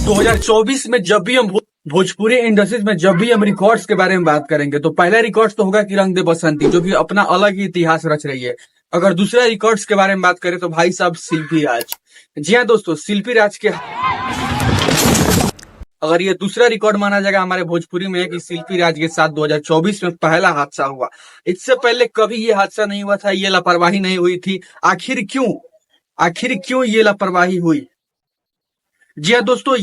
2024 में जब भी हम भोजपुरी इंडस्ट्रीज में जब भी हम रिकॉर्ड्स के बारे में बात करेंगे तो पहला रिकॉर्ड्स तो होगा कि रंग दे बसंती, जो कि अपना अलग ही इतिहास रच रही है। अगर दूसरा रिकॉर्ड्स के बारे में बात करें तो भाई साहब शिल्पी राज। जी हाँ दोस्तों, शिल्पी राज के अगर ये दूसरा रिकॉर्ड माना जाएगा हमारे भोजपुरी में कि शिल्पी राज के साथ 2024 में पहला हादसा हुआ। इससे पहले कभी ये हादसा नहीं हुआ था, ये लापरवाही नहीं हुई थी। आखिर क्यों ये लापरवाही हुई? जी हाँ दोस्तों,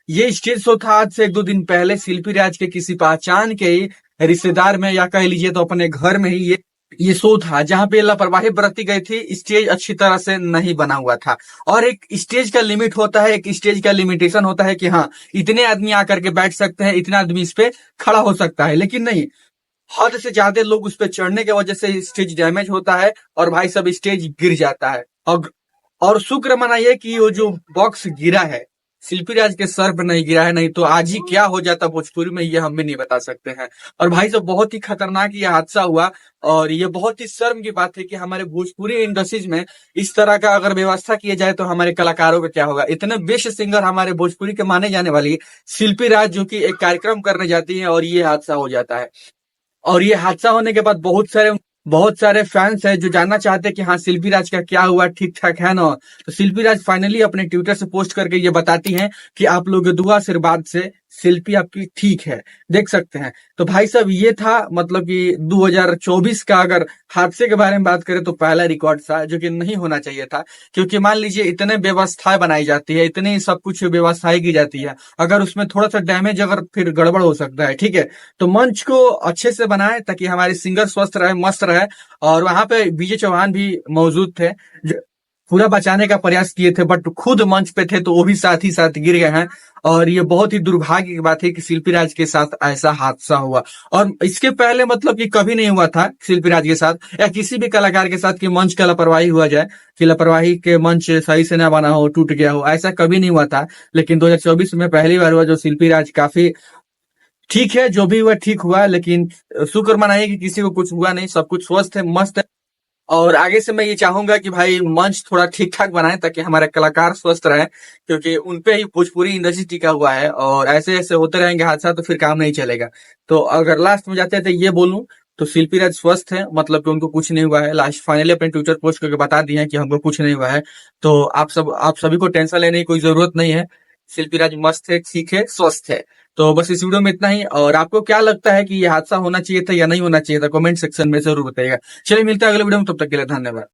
ये स्टेज शो था आज से एक दो दिन पहले। शिल्पी राज के किसी पहचान के ही रिश्तेदार में या कह लीजिए तो अपने घर में ही ये शो था, जहां पे लापरवाही बरती गई थी। स्टेज अच्छी तरह से नहीं बना हुआ था और एक स्टेज का लिमिट होता है, एक स्टेज का लिमिटेशन होता है कि हाँ इतने आदमी आकर के बैठ सकते हैं, इतना आदमी इस पे खड़ा हो सकता है। लेकिन नहीं, हद से ज्यादा लोग उस पे चढ़ने की वजह से स्टेज डैमेज होता है और भाई सब स्टेज गिर जाता है। और शुक्र मनाइए कि वो जो बॉक्स गिरा है शिल्पी राज के सर पर नहीं गिरा है, नहीं तो आज ही क्या हो जाता भोजपुरी में ये हम भी नहीं बता सकते हैं। और भाई साहब बहुत ही खतरनाक ये हादसा हुआ और ये बहुत ही शर्म की बात है कि हमारे भोजपुरी इंडस्ट्रीज में इस तरह का अगर व्यवस्था किया जाए तो हमारे कलाकारों का क्या होगा। इतने बेस्ट सिंगर हमारे भोजपुरी के माने जाने वाली शिल्पी राज जो कि एक कार्यक्रम करने जाती है और ये हादसा हो जाता है। और ये हादसा होने के बाद बहुत सारे फैंस हैं जो जानना चाहते हैं कि हाँ शिल्पी राज का क्या हुआ, ठीक ठाक है ना। तो शिल्पी राज फाइनली अपने ट्विटर से पोस्ट करके ये बताती हैं कि आप लोगों के दुआ आशीर्वाद से शिल्पी आपकी ठीक है, देख सकते हैं। तो भाई साहब ये था मतलब कि 2024 का अगर हादसे के बारे में बात करें तो पहला रिकॉर्ड था जो कि नहीं होना चाहिए था। क्योंकि मान लीजिए इतने व्यवस्थाएं बनाई जाती है, इतनी सब कुछ व्यवस्थाएं की जाती है, अगर उसमें थोड़ा सा डैमेज अगर फिर गड़बड़ हो सकता है, ठीक है। तो मंच को अच्छे से बनाए ताकि हमारे सिंगर स्वस्थ रहे, मस्त रहे। और वहां पे विजय चौहान भी मौजूद थे जो पूरा बचाने का प्रयास किए थे, बट खुद मंच पे थे तो वो भी साथ ही साथ गिर गए हैं। और ये बहुत ही दुर्भाग्य की बात है कि शिल्पी राज के साथ ऐसा हादसा हुआ। और इसके पहले मतलब कि कभी नहीं हुआ था शिल्पी राज के साथ या किसी भी कलाकार के साथ कि मंच का लापरवाही हुआ जाए, कि लापरवाही के मंच सही से ना बना हो, टूट गया हो, ऐसा कभी नहीं हुआ था। लेकिन 2024 में पहली बार हुआ जो शिल्पी राज काफी ठीक है, जो भी हुआ ठीक हुआ। लेकिन शुक्र मनाइए कि किसी को कुछ हुआ नहीं, सब कुछ स्वस्थ है, मस्त है। और आगे से मैं ये चाहूंगा कि भाई मंच थोड़ा ठीक ठाक बनाए ताकि हमारे कलाकार स्वस्थ रहे, क्योंकि उनपे ही भोजपुरी इंडस्ट्री टिका हुआ है। और ऐसे ऐसे होते रहेंगे हादसा तो फिर काम नहीं चलेगा। तो अगर लास्ट में जाते थे ये बोलूं तो शिल्पी राज स्वस्थ है, मतलब कि उनको कुछ नहीं हुआ है। लास्ट फाइनली अपने ट्विटर पोस्ट करके बता दिए हैं कि हमको कुछ नहीं हुआ है। तो आप सभी को टेंशन लेने की कोई जरूरत नहीं है। शिल्पी राज मस्त है, ठीक है, स्वस्थ है। तो बस इस वीडियो में इतना ही। और आपको क्या लगता है कि ये हादसा होना चाहिए था या नहीं होना चाहिए था, कमेंट सेक्शन में जरूर बताइएगा। चलिए मिलते हैं अगले वीडियो में, तब तक के लिए धन्यवाद।